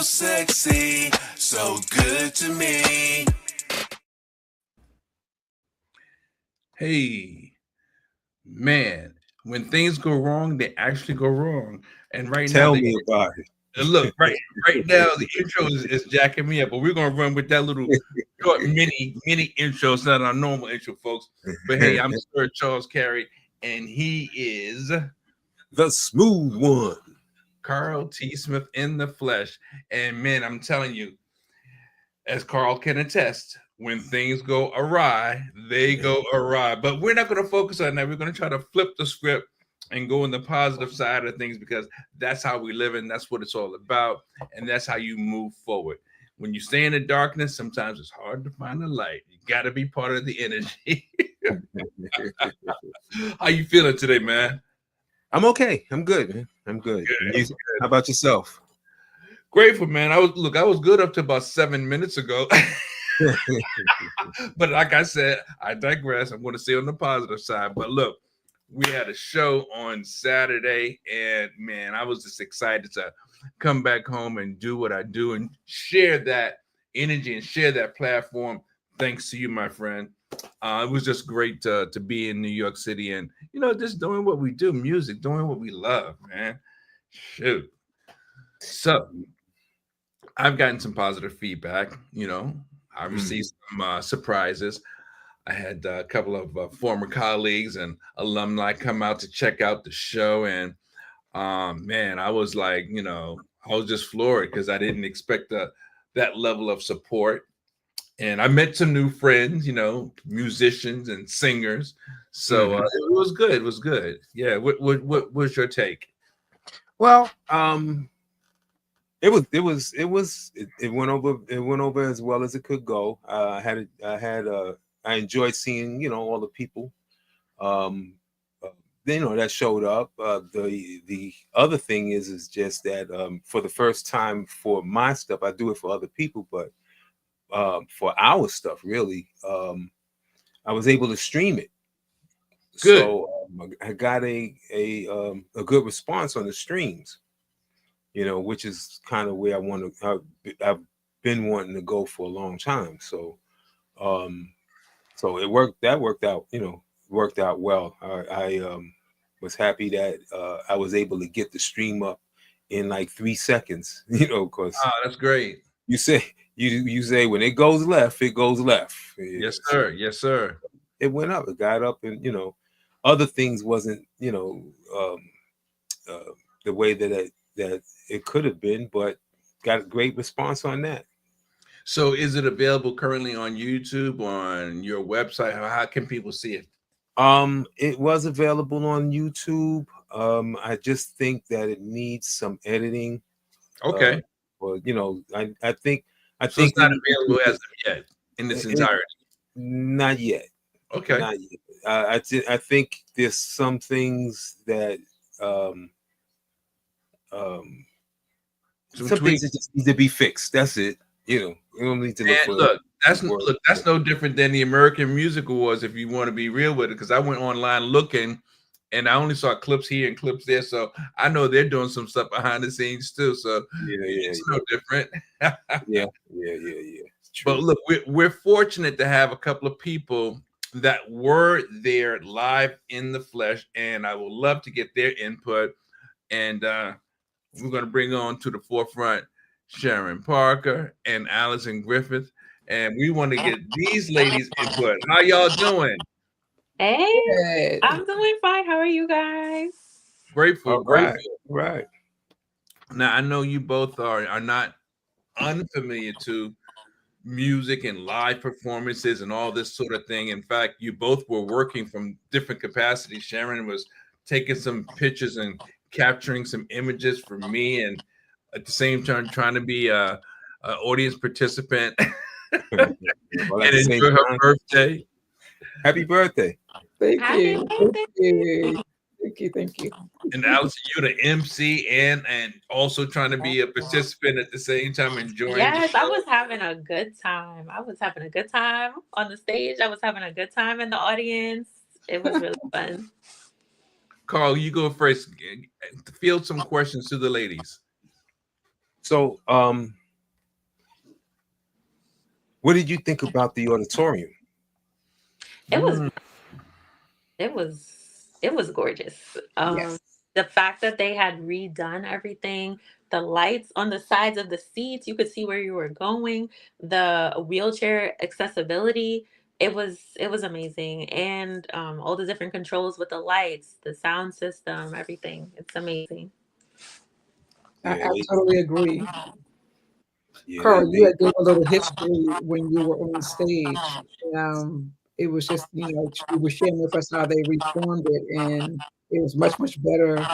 sexy, so good to me. Hey, man, when things go wrong, they actually go wrong. And right now, Tell me about look right now the intro is jacking me up, but we're gonna run with that little short mini intro. It's not our normal intro, folks. But hey, I'm it. Sir Charles Carey, and he is The smooth one. Carl T. Smith in the flesh. And man, I'm telling you, as Carl can attest, when things go awry, they go awry. But we're not going to focus on that. We're going to try to flip the script and go on the positive side of things because that's how we live and that's what it's all about. And that's how you move forward. When you stay in the darkness, sometimes it's hard to find the light. You got to be part of the energy. How you feeling today, man? I'm okay. I'm good, man. I'm good. How about yourself? Grateful, man. I was good up to about 7 minutes ago. But like I said, I digress. I'm going to stay on the positive side. But look, we had a show on Saturday, and man, I was just excited to come back home and do what I do and share that energy and share that platform. Thanks to you, my friend. It was just great to be in New York City and just doing what we do, music, doing what we love, man. Shoot. So I've gotten some positive feedback. I received some surprises. I had a couple of former colleagues and alumni come out to check out the show, and man, I was like, I was just floored because I didn't expect that level of support. And I met some new friends, musicians and singers. So it was good. It was good. Yeah. What was your take? Well, it went over as well as it could go. I enjoyed seeing all the people that showed up. The other thing is just that for the first time for my stuff, I do it for other people, but for our stuff really, I was able to stream it. Good. So I got a good response on the streams, which is kind of where I've been wanting to go for a long time. So so that worked out well. I was happy that I was able to get the stream up in like 3 seconds, because That's great. you say when it goes left, it goes left. Yes, sir. Yes, sir. It went up, it got up, and other things wasn't the way that it could have been, but got a great response on that. So is it available currently on YouTube, on your website? How can people see it? It was available on YouTube. I just think that it needs some editing. Okay. I think So it's not available as of yet in its entirety. Not yet. Okay. Not yet. I think there's some things that some things that just need to be fixed. That's it. You don't need to look for that's no different than the American Music Awards if you want to be real with it, because I went online looking and I only saw clips here and clips there, so I know they're doing some stuff behind the scenes too. So it's no different. yeah. But look, we're fortunate to have a couple of people that were there live in the flesh, and I would love to get their input. And we're going to bring on to the forefront Sharon Parker and Allison Griffith, and we want to get these ladies' input. How y'all doing? Hey, I'm doing fine. How are you guys? Grateful. Right. Now I know you both are not unfamiliar to music and live performances and all this sort of thing. In fact, you both were working from different capacities. Sharon was taking some pictures and capturing some images for me, and at the same time trying to be a audience participant and enjoy her birthday. Happy birthday! Thank you. Thank you. And Allison, you're the MC and also trying to be a participant at the same time, enjoying. Yes, I was having a good time. I was having a good time on the stage. I was having a good time in the audience. It was really fun. Carl, you go first. Field some questions to the ladies. So, what did you think about the auditorium? It was Mm. it was gorgeous. Yes. The fact that they had redone everything, the lights on the sides of the seats, you could see where you were going, the wheelchair accessibility, it was amazing. And all the different controls with the lights, the sound system, everything. It's amazing. Yeah, I totally agree. yeah, Carl, you they had gave a little history when you were on stage. It was just, you were sharing with us how they reformed it, and it was much, much better.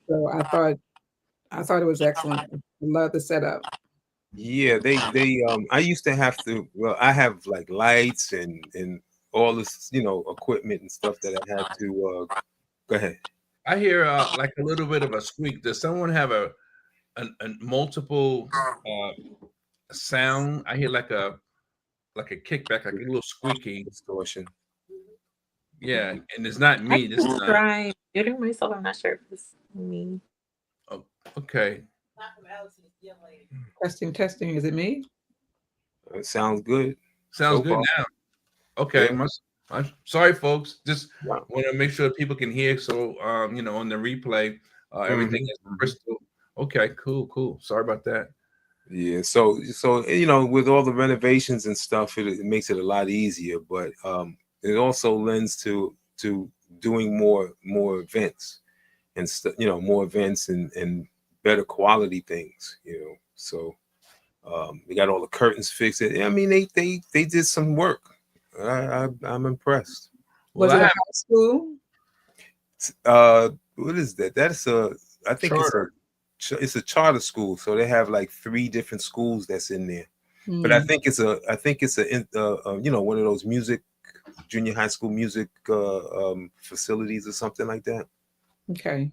So I thought it was excellent. I love the setup. yeah, they I used to have to, well, I have like lights and all this, equipment and stuff that I had to go ahead. I hear like a little bit of a squeak. Does someone have a multiple uh, sound? I hear like a kickback, like a little squeaking. Distortion. Yeah, and it's not I me this can time. try muting myself. I'm not sure if it's me. Oh, okay. Testing, testing. Is it me? It sounds good Sounds so good far. now. Okay, Yeah. sorry, folks. Just Wow. want to make sure people can hear. So, on the replay, everything is Mhm. crystal. Okay, cool. Sorry about that. Yeah, so with all the renovations and stuff, it makes it a lot easier. But it also lends to doing more events and more events and better quality things. So they got all the curtains fixed. I mean, they did some work. I'm impressed. Well, Was I it a have high school? What is that? That's I think Charter. it's a charter school, so they have like three different schools that's in there. But Hmm. I think it's one of those junior high school music facilities or something like that. Okay.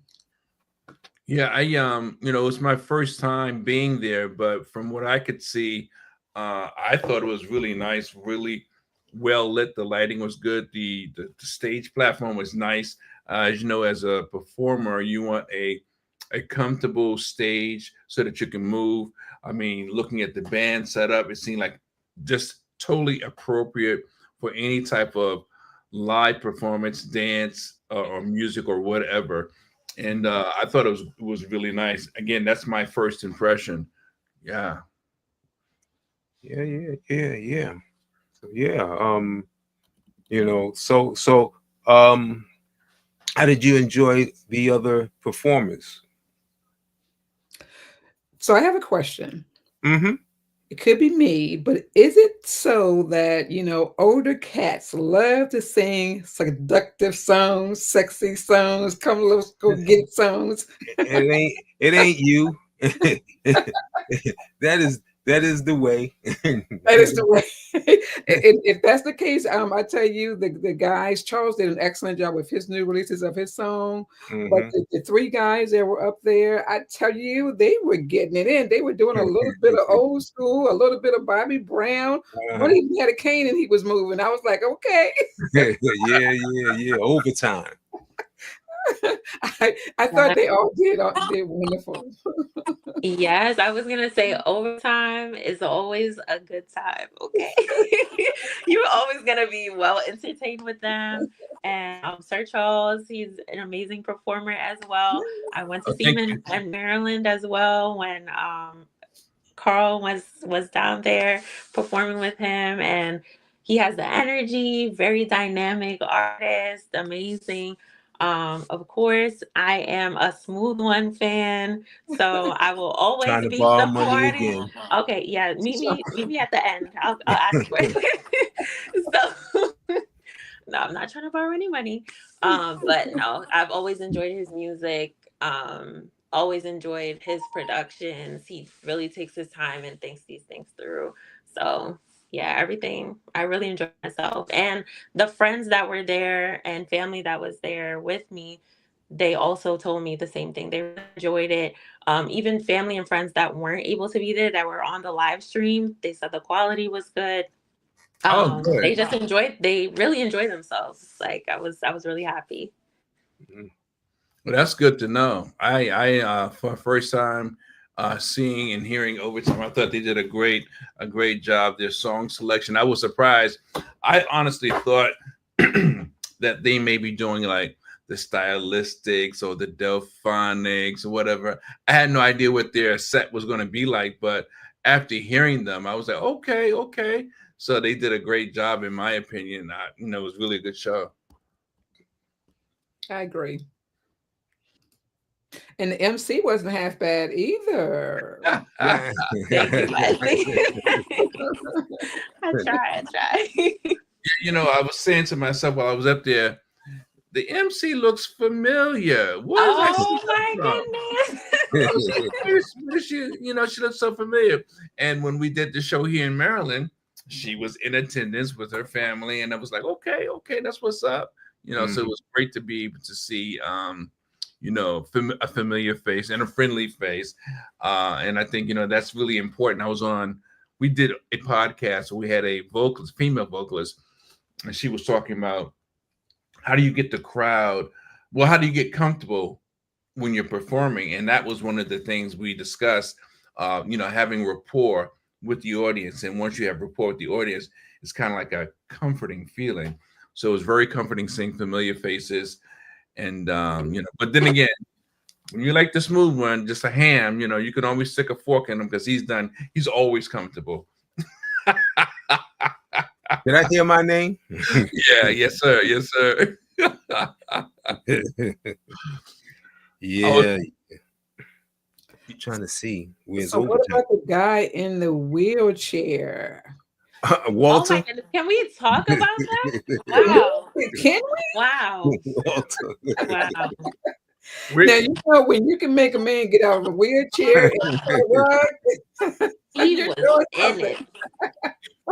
Yeah, it's my first time being there, but from what I could see, I thought it was really nice, really well lit. The lighting was good. The stage platform was nice. As you know, as a performer, you want a comfortable stage so that you can move. I mean, looking at the band setup, it seemed like just totally appropriate for any type of live performance, dance, or music or whatever. And I thought it was really nice. Again, that's my first impression. Yeah. Yeah. So yeah, so how did you enjoy the other performers? So I have a question. Mm-hmm. It could be me, but is it so that, older cats love to sing seductive songs, sexy songs, come let's go get it songs? It ain't you. That is the way. That is the way. If that's the case, I tell you, the guys, Charles did an excellent job with his new releases of his song. But Mhm. the three guys that were up there, I tell you, they were getting it in. They were doing a little bit of old school, a little bit of Bobby Brown. One Uh-huh. even had a cane and he was moving. I was like, okay. Yeah. Overtime. I thought they all did wonderful. Yes, I was gonna say overtime is always a good time. Okay, you're always gonna be well entertained with them. And Sir Charles, he's an amazing performer as well. I went to Oh, see him thank you. in Maryland as well when Carl was down there performing with him, and he has the energy, very dynamic artist, amazing. Of course, I am a Smooth One fan, so I will always Trying to be borrow money supporting. again. Okay, yeah, meet me at the end. I'll ask for it. So no, I'm not trying to borrow any money. But no, I've always enjoyed his music. Always enjoyed his productions. He really takes his time and thinks these things through. So yeah, everything. I really enjoyed myself. And the friends that were there and family that was there with me, they also told me the same thing. They really enjoyed it. Even family and friends that weren't able to be there, that were on the live stream, they said the quality was good. Oh, good. They really enjoyed themselves. Like I was really happy. Mhm. Well, that's good to know. I for first time, seeing and hearing over time. I thought they did a great job. Their song selection, I was surprised. I honestly thought that they may be doing like the stylistics or the Delphonics or whatever. I had no idea what their set was going to be like, but after hearing them, I was like, okay, okay. So they did a great job, in my opinion. It was really a good show. I agree. And the MC wasn't half bad either. Thank you, Leslie. I try. I was saying to myself while I was up there, the MC looks familiar. Oh my goodness. She looks so familiar. And when we did the show here in Maryland, she was in attendance with her family. And I was like, okay, that's what's up. So it was great to be able to see, a familiar face and a friendly face. And I think, that's really important. We did a podcast where we had a female vocalist, and she was talking about how do you get the crowd? Well, how do you get comfortable when you're performing? And that was one of the things we discussed, having rapport with the audience. And once you have rapport with the audience, it's kind of like a comforting feeling. So it was very comforting seeing familiar faces. And, but then again, when you like the smooth one, just a ham, you can always stick a fork in him because he's always comfortable. Did I hear my name? Yeah, yes, sir. Yes, sir. Yeah. You're trying to see. So what about the guy in the wheelchair? Walter. Oh my goodness. Can we talk about that? Wow. Can we? Wow. Walter. Wow. Now, when you can make a man get out of a wheelchair, he was in it.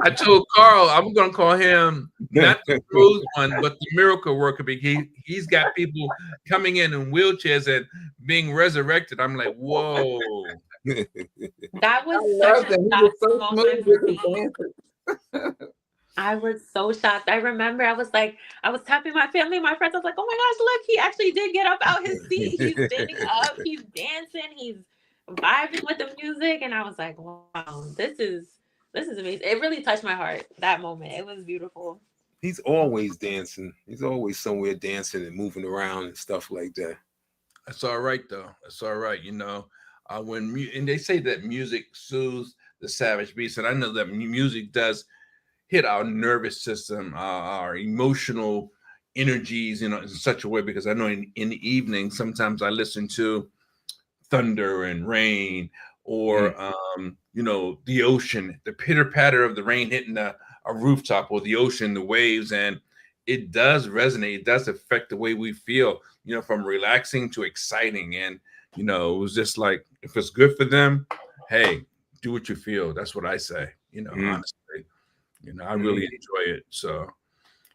I told Carl I'm going to call him not the smooth one, but the miracle worker, because he's got people coming in wheelchairs and being resurrected. I'm like, whoa. That was such a shock moment for me. I was so shocked. I remember I was tapping my family, my friends. I was like, oh my gosh, look, he actually did get up out his seat. He's standing up, he's dancing, he's vibing with the music. And I was like, wow, this is amazing. It really touched my heart, that moment. It was beautiful. He's always dancing. He's always somewhere dancing and moving around and stuff like that. That's all right, though. That's all right. And they say that music soothes the savage beast. And I know that music does hit our nervous system, our emotional energies, in such a way, because I know in the evening, sometimes I listen to thunder and rain, or, the ocean, the pitter patter of the rain hitting a rooftop, or the ocean, the waves. And it does resonate. It does affect the way we feel, from relaxing to exciting. And, it was just like, if it's good for them, hey, do what you feel. That's what I say, honestly. I really enjoy it. So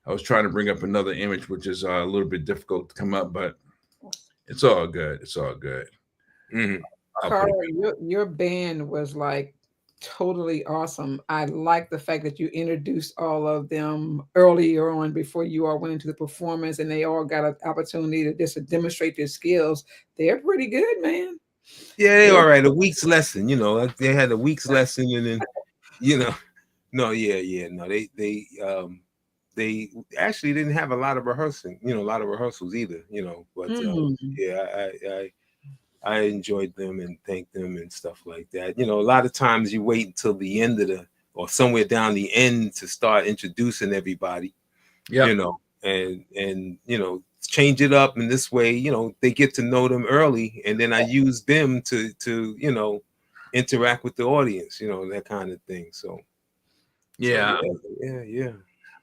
I was trying to bring up another image, which is a little bit difficult to come up, but it's all good. It's all good. Mm-hmm. Carl, your band was like totally awesome. I like the fact that you introduced all of them earlier on before you all went into the performance, and they all got an opportunity to just demonstrate their skills. They're pretty good, man. Yeah, they all right. A week's lesson, they had a week's lesson, and then, no, they actually didn't have a lot of rehearsing, a lot of rehearsals either, but I enjoyed them and thanked them and stuff like that. A lot of times you wait until the end or somewhere down the end to start introducing everybody, and change it up in this way, they get to know them early, and then I use them to interact with the audience, that kind of thing. So yeah.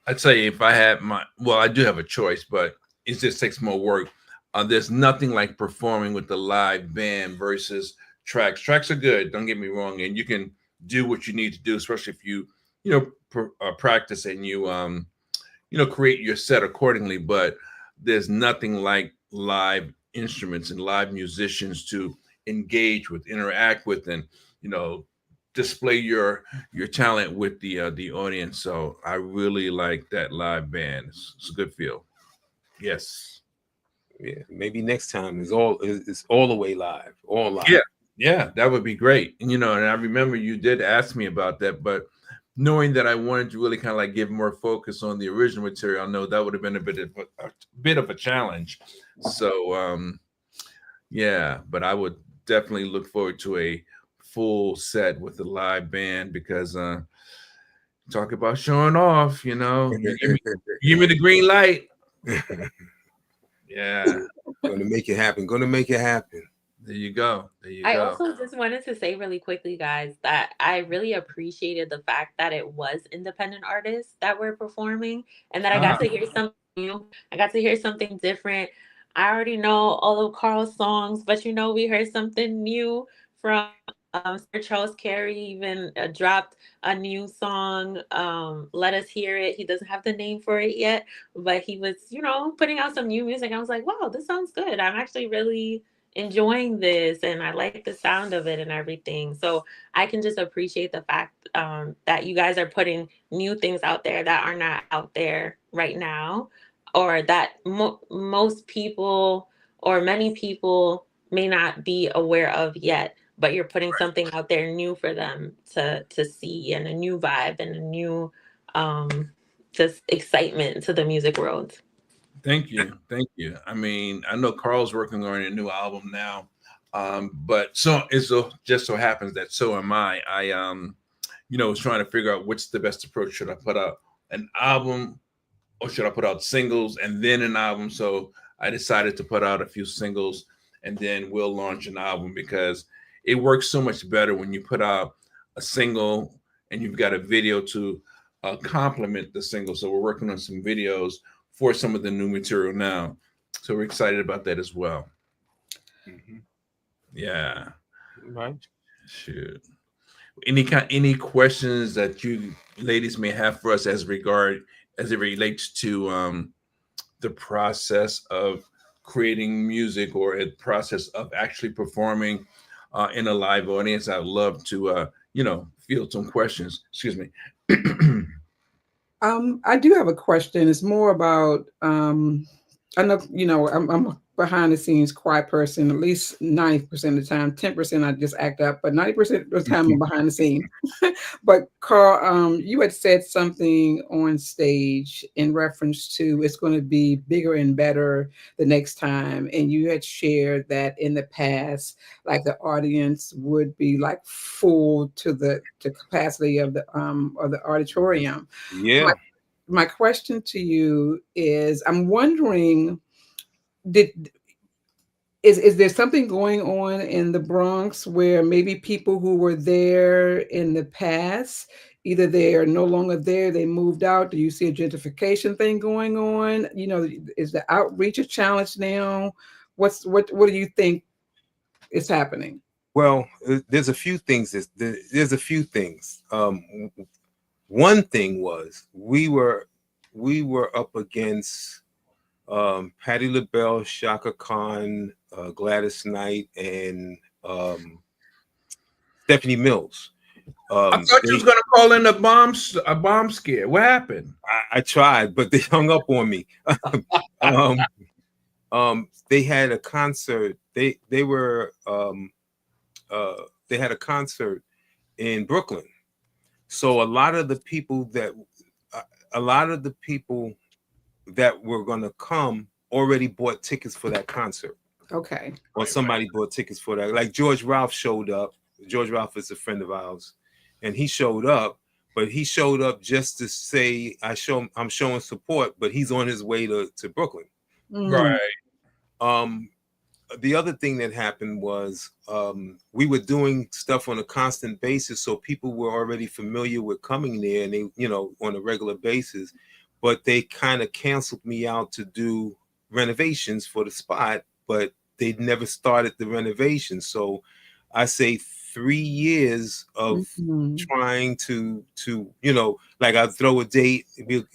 I'd say if I had I do have a choice, but it just takes more work. There's nothing like performing with the live band versus tracks. Tracks are good, don't get me wrong, and you can do what you need to do, especially if you practice and you create your set accordingly. But there's nothing like live instruments and live musicians to engage with, interact with, and display your talent with the audience. So I really like that live band. It's a good feel. Yes. Yeah, maybe next time is all the way live, all live. Yeah, that would be great. And, and I remember you did ask me about that, but knowing that I wanted to really kind of like give more focus on the original material, I know that would have been a bit of a challenge. So, yeah, but I would definitely look forward to a full set with the live band because talk about showing off, you give me the green light. Yeah, Gonna make it happen. Gonna make it happen. there you go. There you I go. also just wanted to say really quickly, guys, that I really appreciated the fact that it was independent artists that were performing and that I got Ah, to hear something new. I got to hear something different. I already know all of Carl's songs, but we heard something new from Sir Charles Carey, even dropped a new song. Let Us Hear It. He doesn't have the name for it yet, but he was, putting out some new music. I was like, wow, this sounds good. I'm actually really enjoying this and I like the sound of it and everything. So I can just appreciate the fact that you guys are putting new things out there that are not out there right now, or that most people or many people may not be aware of yet. But you're putting something out there new for them to see, and a new vibe and a new just excitement to the music world. thank you. Thank you. I mean, I know Carl's working on a new album now. But so just so happens that so am I. I was trying to figure out what's the best approach. Should I put out an album or should I put out singles and then an album? So I decided to put out a few singles and then we'll launch an album because it works so much better when you put out a single and you've got a video to complement the single. So we're working on some videos for some of the new material now. So we're excited about that as well. Mhm. Yeah. Right. Shoot. Any questions that you ladies may have for us as it relates to the process of creating music or a process of actually performing in a live audience? I'd love to field some questions. Excuse me. I do have a question. It's more about I know I'm a behind the scenes quiet person. At least 90% of the time, 10% I just act up, but 90% of the time I'm behind the scene. But Carl, you had said something on stage in reference to it's going to be bigger and better the next time, and you had shared that in the past, like the audience would be like full to the capacity of the auditorium. Yeah. My question to you is I'm wondering, did is there something going on in the Bronx where maybe people who were there in the past, either they are no longer there, they moved out? Do you see a gentrification thing going on? Is the outreach a challenge now? What do you think is happening? Well, there's a few things. There's a few things. One thing was we were up against Patti LaBelle, Shaka Khan, Gladys Knight, and Stephanie Mills. I thought you was gonna call in a bomb scare. What happened? I tried, but they hung up on me. um, they had a concert. They had a concert in Brooklyn. So a lot of the people that were going to come already bought tickets for that concert, Okay. or somebody bought tickets for that. Like George Ralph showed up. George Ralph is a friend of ours, and he showed up. But he showed up just to say, I'm showing support. But he's on his way to Brooklyn. Mm, Right. Um, the other thing that happened was we were doing stuff on a constant basis, so people were already familiar with coming there, and they, on a regular basis. But they kind of canceled me out to do renovations for the spot, but they never started the renovation. So I say 3 years of mhm. trying to like I throw a date,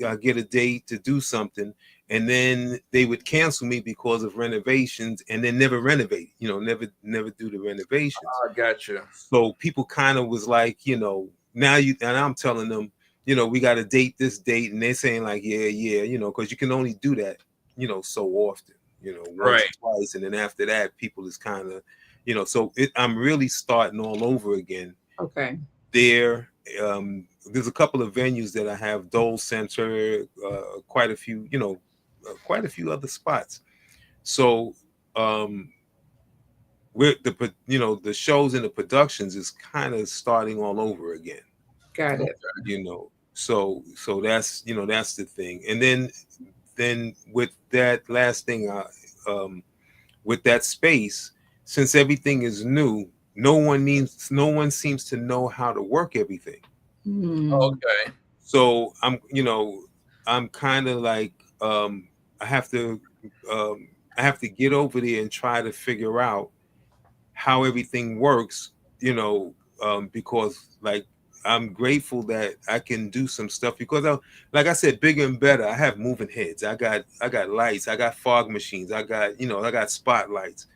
I get a date to do something, and then they would cancel me because of renovations, and then never renovate, never do the renovations. I got you. So people kind of was like, now and I'm telling them, we got to date this date, and they're saying like, yeah, because you can only do that, so often, once Right. or twice, and then after that, people is kind of, So I'm really starting all over again Okay. there. There's a couple of venues that I have, Dole Center, quite a few, quite a few other spots. So um, with the shows and the productions is kind of starting all over again. Got it. So that's the thing. And then with that last thing, um, with that space, since everything is new, no one seems to know how to work everything. Hmm. Okay. So I'm kind of like, I have to um, I have to get over there and try to figure out how everything works, because like I'm grateful that I can do some stuff because like I said, bigger and better. I have moving heads. I got lights. I got fog machines. I got spotlights.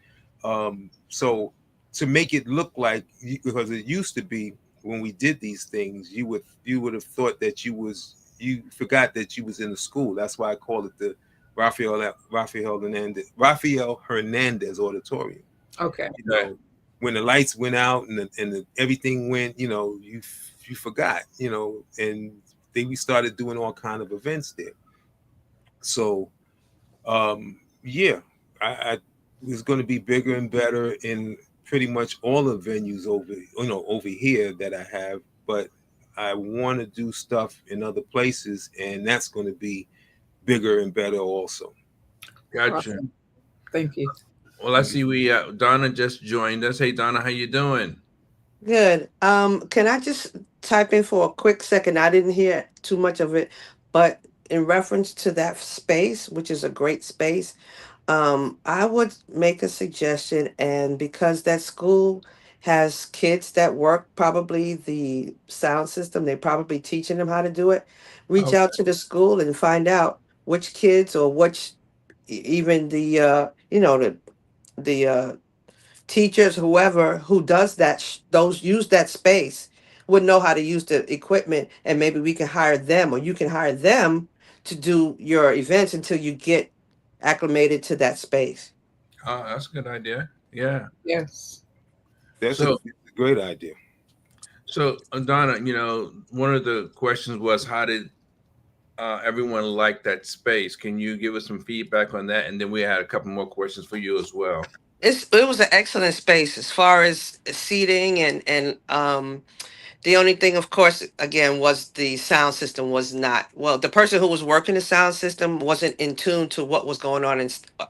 So to make it look like, because it used to be when we did these things, you would have thought that you forgot that you was in the school. That's why I call it the Rafael Hernandez Auditorium. Okay. Okay. When the lights went out and everything went, you forgot, and then we started doing all kind of events there. So yeah, I it's going to be bigger and better in pretty much all the venues over here that I have, but I want to do stuff in other places, and that's going to be bigger and better also. Gotcha. Awesome. Thank you. Well, I see we Donna just joined us. Hey, Donna, how you doing? Good. Can I just type in for a quick second? I didn't hear too much of it, but in reference to that space, which is a great space, I would make a suggestion, and because that school has kids that work probably the sound system, they probably teaching them how to do it. Reach Okay. out to the school and find out which kids or which even the teachers, whoever who does that, those use that space would know how to use the equipment, and maybe we can hire them, or you can hire them to do your events until you get acclimated to that space. Oh, that's a good idea. Yeah. Yes. That's a So, great idea. Donna, one of the questions was how did everyone like that space? Can you give us some feedback on that? And then we had a couple more questions for you as well. It was an excellent space as far as seating and the only thing, of course, again, was the sound system was not well. The person who was working the sound system wasn't in tune to what was going on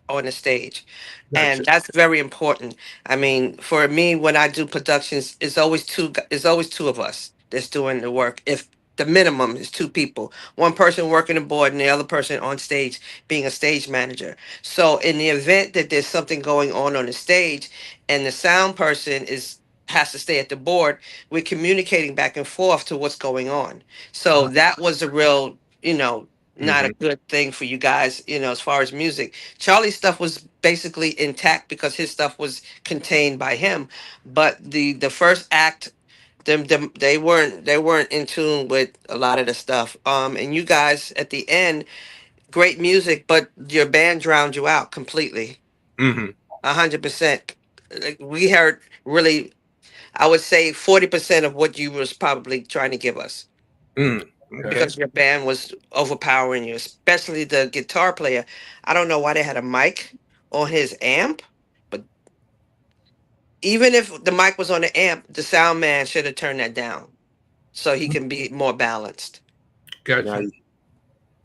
on the stage, Gotcha. and that's very important. I mean, for me, when I do productions, it's always two of us that's doing the work. If the minimum is two people, one person working the board and the other person on stage being a stage manager. So, in the event that there's something going on the stage, and the sound person is has to stay at the board, we're communicating back and forth to what's going on. So that was a real, not a Hmm. good thing for you guys, as far as music. Charlie's stuff was basically intact because his stuff was contained by him. But the first act, them they weren't in tune with a lot of the stuff. And you guys at the end, great music, but your band drowned you out completely. Hmm. 100%. Like, we heard really, I would say 40% of what you was probably trying to give us, Mm. Okay. Okay. because your band was overpowering you, especially the guitar player. I don't know why they had a mic on his amp, but even if the mic was on the amp, the sound man should have turned that down so he can be more balanced. Now, Gotcha.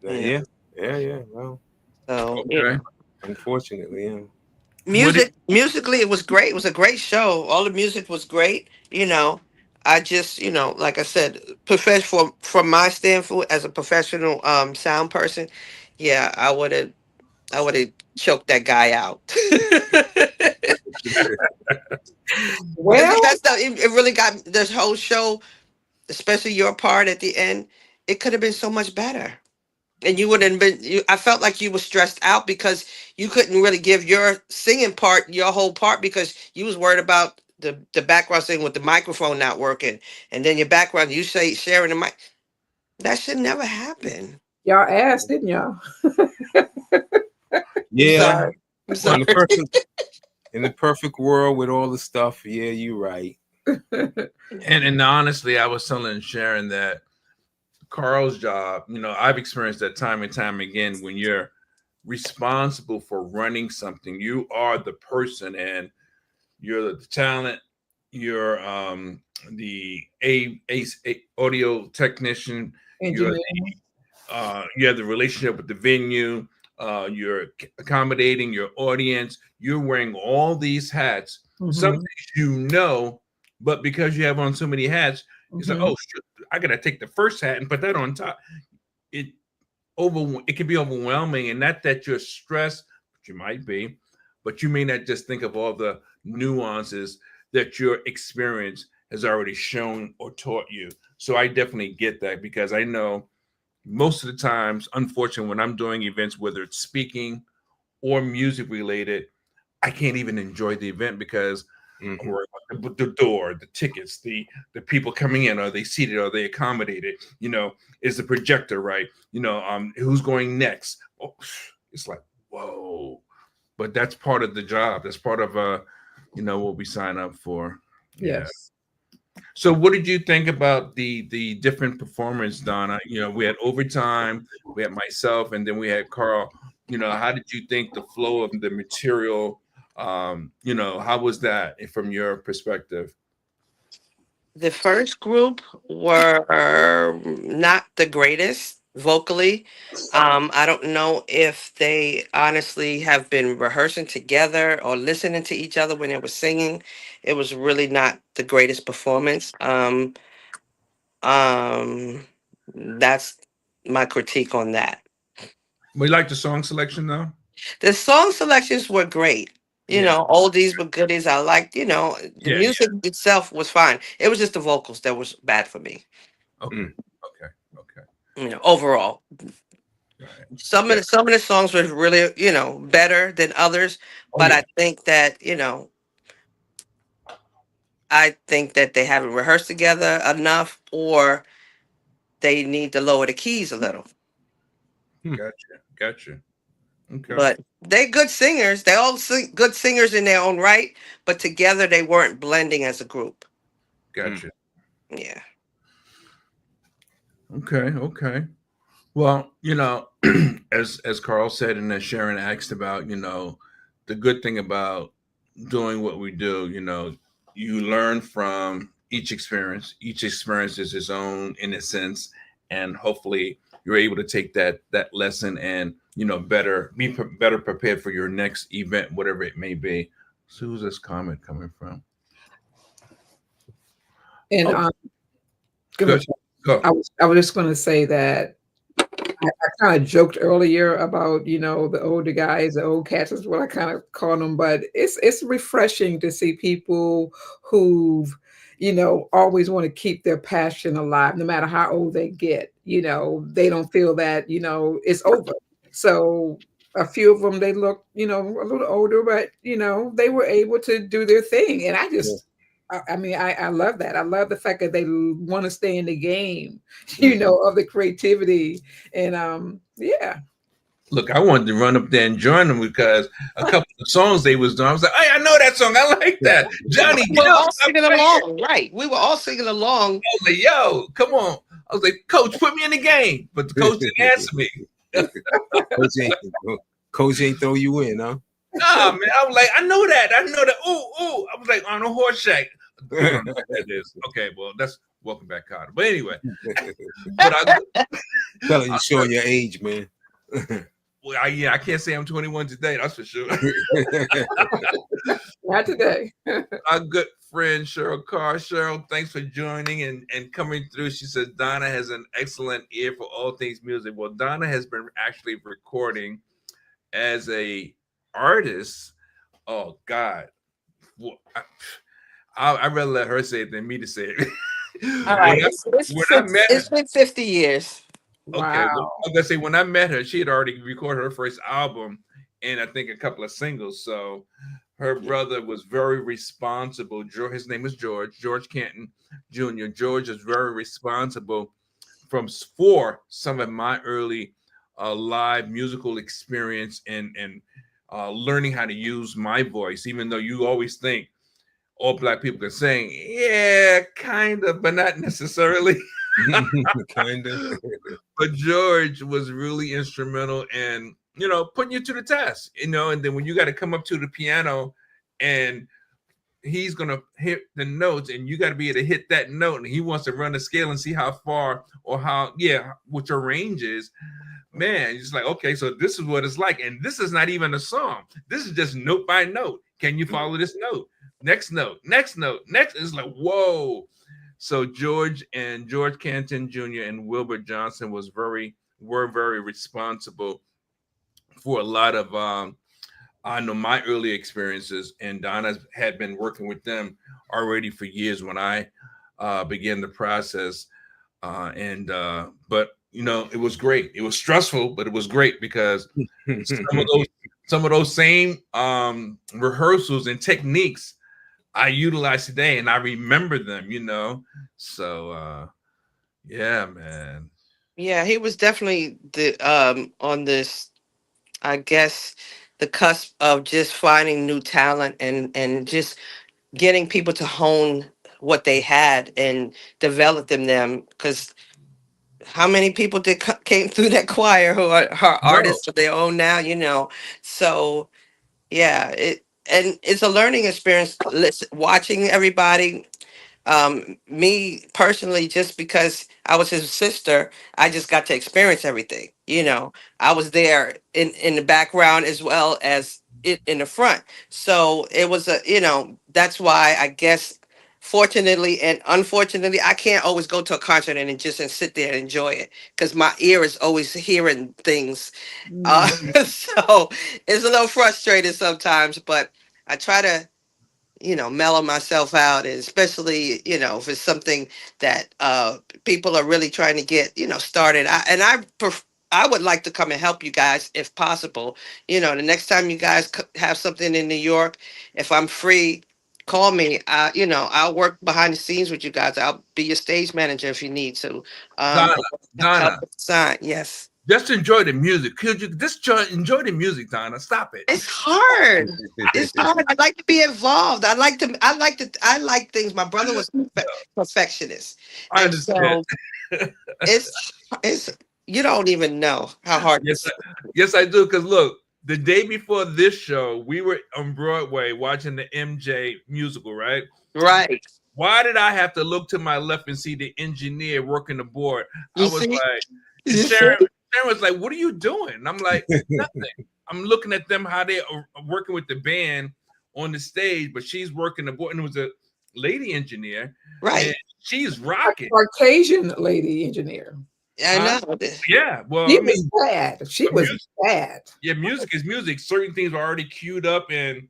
You know, yeah, yeah, yeah. Well, so Okay. unfortunately, yeah. What did musically it was great. It was a great show. All the music was great. I just, like I said, from my standpoint as a professional sound person, yeah, I would have choked that guy out. Because Well, the best stuff, it really got this whole show, especially your part at the end. It could have been so much better, and you wouldn't have been. I felt like you were stressed out because you couldn't really give your singing part, your whole part, because you was worried about the background singing with the microphone not working, and then your background, you say sharing the mic. That should never happen. y'all asked, didn't y'all? I'm Yeah. sorry. I'm When sorry. the person In the perfect world with all the stuff, yeah, you're right. And honestly, I was telling Sharon that Carl's job, I've experienced that time and time again. When you're responsible for running something, you are the person, and you're the talent, you're the audio technician, you're Engineer. you have the relationship with the venue, you're accommodating your audience, you're wearing all these hats. Some Mm-hmm. things but because you have on so many hats, it's like, Mm-hmm. oh shoot, I gotta take the first hat and put that on top. It it can be overwhelming, and not that you're stressed, but you might be, but you may not just think of all the nuances that your experience has already shown or taught you. So I definitely get that, because I know most of the times, unfortunately, when I'm doing events, whether it's speaking or music related, I can't even enjoy the event because I'm Mhm. worried about the door, the tickets, the people coming in. Are they seated? Are they accommodated? Is the projector right? Who's going next? Oh, it's like, whoa. But that's part of the job. That's part of what we sign up for. Yeah. Yes. So, what did you think about the different performers, Donna? We had overtime, we had myself, and then we had Carl. How did you think the flow of the material? How was that from your perspective? The first group were not the greatest vocally. I don't know if they honestly have been rehearsing together or listening to each other when they were singing. It was really not the greatest performance. Um, that's my critique on that. We like the song selection, though. The song selections were great. Yeah, Oldies but goodies. I liked, the yeah, music itself was fine. It was just the vocals that was bad for me. yeah. Okay, Mm. okay, okay. Overall. Right. Some of Yeah. the songs were really, better than others, Oh but yeah. I think that they haven't rehearsed together enough, or they need to lower the keys a little. Gotcha. Gotcha. Okay. But they good singers. They all sing, good singers in their own right, but together they weren't blending as a group. Mm. Gotcha. Yeah. Okay. Okay. Well, as Carl said, and as Sharon asked about, the good thing about doing what we do, you learn from each experience. Each experience is its own in a sense, and hopefully you're able to take that lesson and better prepared for your next event, whatever it may be. So who's this comment coming from? And Oh, go ahead. good. Go. I was just going to say that I kind of joked earlier about, the older guys, the old cats is what I kind of call them, but it's refreshing to see people who've, always want to keep their passion alive, no matter how old they get. They don't feel that, it's over. So a few of them, they look, a little older, but they were able to do their thing, and I Yeah. just. I mean, I love that. I love the fact that they want to stay in the game, Mhm. of the creativity and yeah. Look, I wanted to run up there and join them because a couple of songs they was doing, I was like, "Hey, I know that song. I like that." Johnny We were Gill, all I'm singing right here. along, right? We were all singing along. I was like, "Yo, come on!" I was like, "Coach, put me in the game," but the coach didn't answer me. Coach ain't, Coach ain't throw you in, huh? Nah, man, I was like, "I know that. I know that." Ooh, ooh. I was like, on a horse shack. People don't know what that is. Okay, well, that's welcome back, Carter. But anyway, but Telling you, showing your age, man. I can't say I'm 21 today. That's for sure. Not today. Our good friend Cheryl Carr. Cheryl, thanks for joining and coming through. She says Donna has an excellent ear for all things music. Well, Donna has been actually recording as a artist. Oh God, well, I'd rather let her say it than me to say it. All right. when I met her, It's been 50 years. okay, well, Wow. I was gonna say when I met her, she had already recorded her first album and I think a couple of singles. So her brother was very responsible. His name is George Canton Jr. George is very responsible for some of my early live musical experience and learning how to use my voice, even though you always think all Black people can sing. Yeah, kind of, but not necessarily. Kind of. But George was really instrumental in, putting you to the test, and then when you got to come up to the piano and he's going to hit the notes and you got to be able to hit that note, and he wants to run the scale and see how far or what your range is. Man, it's like, okay, so this is what it's like. And this is not even a song. This is just note by note. Can you follow this note? Next note, next note, next. It's like, whoa. So George Canton Jr. and Wilbur Johnson were very responsible for a lot of I know my early experiences, and Donna had been working with them already for years when I began the process. But it was great. It was stressful, but it was great because some of those same rehearsals and techniques I utilize today, and I remember them. So yeah, man. Yeah, he was definitely the on this, I guess, the cusp of just finding new talent and just getting people to hone what they had and developing them. Because how many people came through that choir who are No, artists of their own now? So yeah, it's a learning experience. Watching everybody. Me personally, just because I was his sister, I just got to experience everything. I was there in the background as well as it in the front. So it was that's why I guess, fortunately and unfortunately, I can't always go to a concert and sit there and enjoy it because my ear is always hearing things. Mm. So it's a little frustrating sometimes, but I try to mellow myself out, and especially if it's something that people are really trying to get started. I would like to come and help you guys if possible. The next time you guys have something in New York, if I'm free, call me. I'll work behind the scenes with you guys. I'll be your stage manager if you need to. Donna, Help Donna, with the sign. Yes. just enjoy the music. Could you just enjoy the music, Donna? Stop it. It's hard. It's hard. I like to be involved. I like things. My brother was perfectionist. I And understand. so it's you don't even know how hard Yes, this is. yes, I do. Because look, the day before this show, we were on Broadway watching the MJ musical, right? Right. Why did I have to look to my left and see the engineer working the board? I You was see? like, and You see? Sharon was like, "What are you doing?" And I'm like, "Nothing." I'm looking at them how they are working with the band on the stage, but she's working the board, and it was a lady engineer, and Right. she's rocking. Caucasian lady engineer. I Huh? know. Yeah, well, She I mean, was bad. She was music, bad. yeah, music is music. Certain things are already queued up, and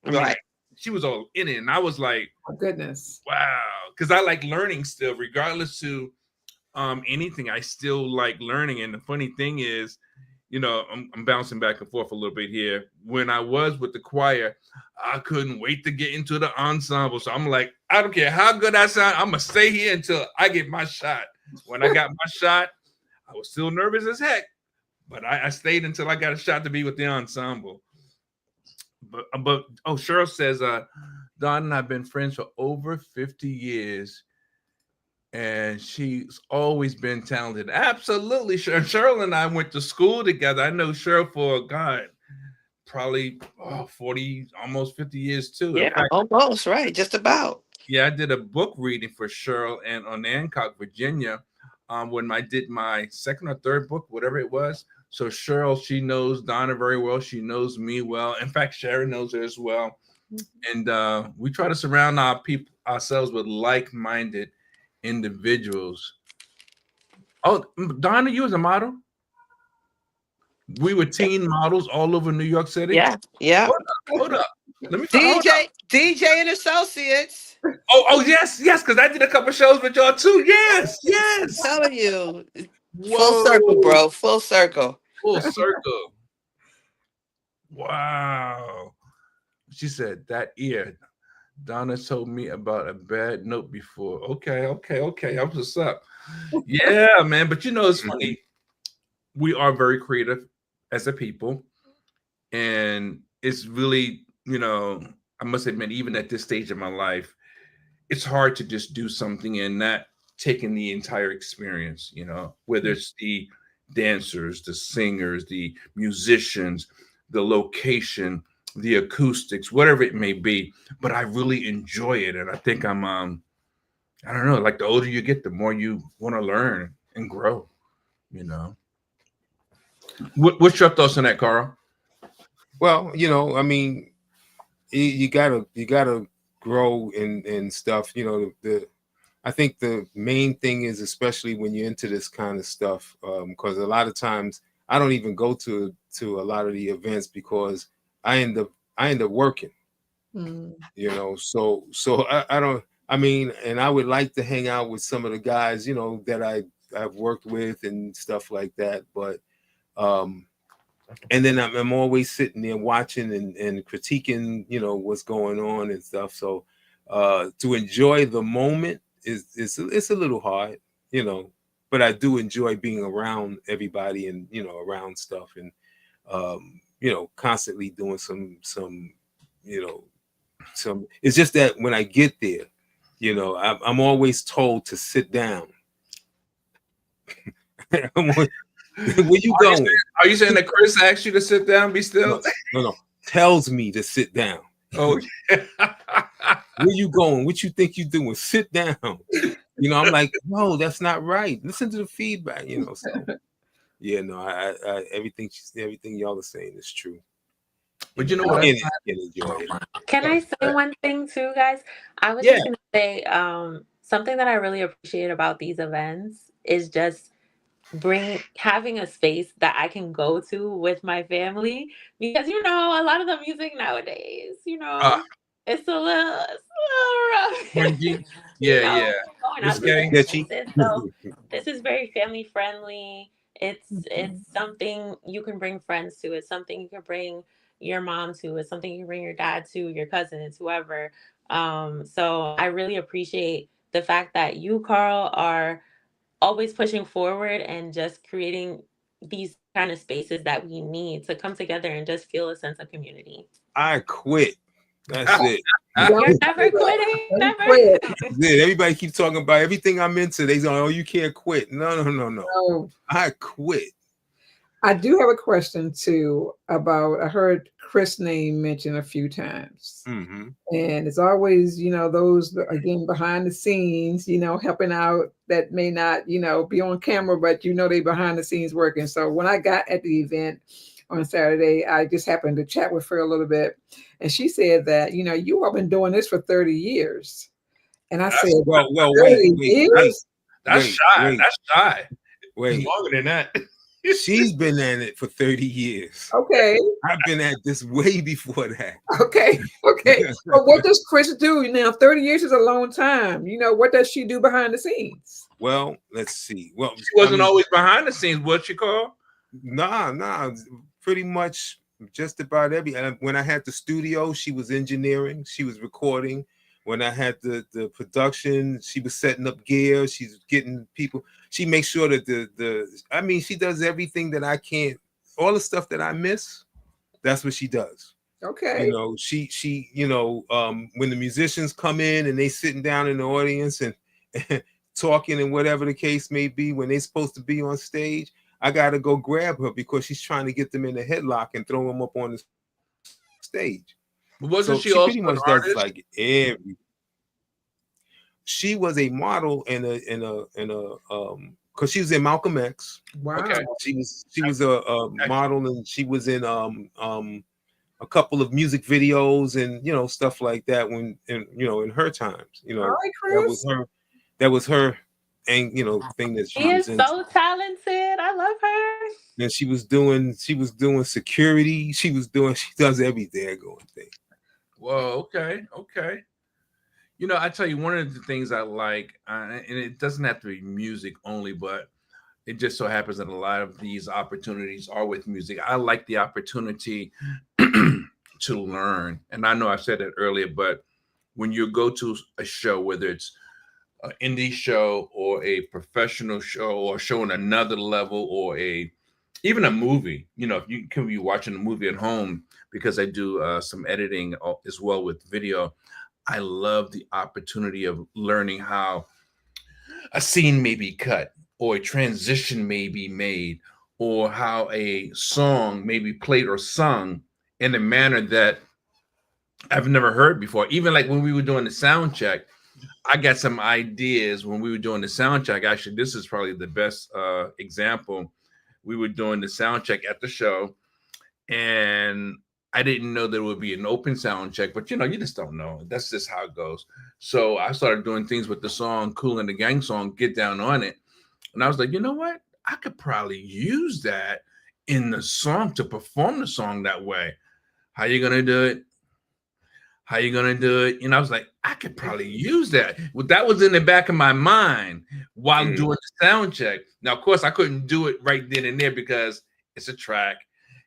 I mean, Right. she was all in it, and I was like, My goodness. wow, because I like learning still, regardless to anything. I still like learning, and the funny thing is, I'm bouncing back and forth a little bit here. When I was with the choir, I couldn't wait to get into the ensemble. So I'm like, I don't care how good I sound, I'm gonna stay here until I get my shot. When I got my shot, I was still nervous as heck, but I stayed until I got a shot to be with the ensemble. But Cheryl says, Don and I've been friends for over 50 years, and she's always been talented. Absolutely, Cheryl and I went to school together. I know Cheryl for probably 40, almost 50 years too. In Yeah, fact, almost right. Just about. yeah, I did a book reading for Cheryl and on Hancock, Virginia, when I did my second or third book, whatever it was. So Cheryl, she knows Donna very well. She knows me well. In fact, Sharon knows her as well. And we try to surround ourselves with like-minded individuals. Oh, Donna, you was a model? We were teen models all over New York City. Yeah. Yeah. Hold up. Let me find DJ and Associates. Oh, yes, because I did a couple shows with y'all too. Yes. I'm telling you. Whoa. Full circle, bro. Full circle. Full circle. Wow. She said that ear. Donna told me about a bad note before. Okay. I'm what's up. Yeah, man. But it's funny. We are very creative as a people. And it's really, I must admit, even at this stage of my life, it's hard to just do something and not taking the entire experience, whether it's the dancers, the singers, the musicians, the location, the acoustics, whatever it may be. But I really enjoy it. And I think I don't know, like the older you get, the more you want to learn and grow, you know. What's your thoughts on that, Carl? Well, I mean, you gotta grow and stuff. The I think the main thing is, especially when you're into this kind of stuff, because a lot of times I don't even go to a lot of the events because I end up working. Mm. So I don't. I mean, and I would like to hang out with some of the guys, that I've worked with and stuff like that, but and then I'm always sitting there watching and critiquing, what's going on and stuff. So to enjoy the moment is it's a little hard, but I do enjoy being around everybody and around stuff and constantly doing some some. It's just that when I get there, I'm always told to sit down. Where you going? Are you saying that Chris asked you to sit down, be still? No. Tells me to sit down. Oh, yeah. Where you going? What you think you doing? Sit down. I'm like, no, that's not right. Listen to the feedback. So yeah, no, I everything y'all are saying is true. But you know what? I can enjoy it. Can I say one thing too, guys? I was just gonna say something that I really appreciate about these events is just having a space that I can go to with my family, because a lot of the music nowadays, it's a little rough. Cringy. Yeah. Going out Risque. to places. So this is very family friendly. It's something you can bring friends to. It's something you can bring your mom to. It's something you can bring your dad to, your cousins, whoever. So I really appreciate the fact that you, Carl, are always pushing forward and just creating these kind of spaces that we need to come together and just feel a sense of community. I quit. That's it. You're never quitting. Never. Quit. Yeah, everybody keeps talking about everything I'm into. They say, "Oh, you can't quit." No. No. I quit. I do have a question too about, I heard Chris' name mentioned a few times. Mm-hmm. And it's always, those, again, behind the scenes, helping out that may not, be on camera, but they behind the scenes working. So when I got at the event on Saturday, I just happened to chat with her a little bit. And she said that, you all been doing this for 30 years. And I said, well, 30 years? That's shy. That's shy. Wait. Longer than that. She's been at it for 30 years. Okay. I've been at this way before that. Okay. But what does Chris do now? 30 years is a long time. What does she do behind the scenes? Well, let's see. Well, she wasn't always behind the scenes. What you call? Nah. Pretty much just about when I had the studio, she was engineering, she was recording. When I had the production, she was setting up gear, she's getting people. She makes sure that she does everything that I can't, all the stuff that I miss, that's what she does. Okay. She when the musicians come in and they sitting down in the audience and talking and whatever the case may be, when they're supposed to be on stage, I gotta go grab her because she's trying to get them in a headlock and throw them up on the stage. But wasn't she also pretty much does like every. She was a model in a because she was in Malcolm X. Wow. Okay. She was a model, and she was in a couple of music videos and stuff like that when in her times. All right, Chris. That was her and thing that she is so talented. I love her. And she was doing security. She does every daggone thing. Whoa, okay. I tell you, one of the things I like, and it doesn't have to be music only, but it just so happens that a lot of these opportunities are with music. I like the opportunity to learn. And I know I said that earlier, but when you go to a show, whether it's an indie show or a professional show or a show on another level or a even a movie, if you can be watching a movie at home, because I do some editing as well with video. I love the opportunity of learning how a scene may be cut, or a transition may be made, or how a song may be played or sung in a manner that I've never heard before. Even like when we were doing the sound check, I got some ideas when we were doing the sound check. Actually, this is probably the best example. We were doing the sound check at the show, and I didn't know there would be an open sound check, but you just don't know. That's just how it goes. So I started doing things with the song Cool and the Gang song, Get Down on It. And I was like, you know what? I could probably use that in the song to perform the song that way. How you gonna do it? How you gonna do it? I was like, I could probably use that. Well, that was in the back of my mind while doing the sound check. Now, of course, I couldn't do it right then and there because it's a track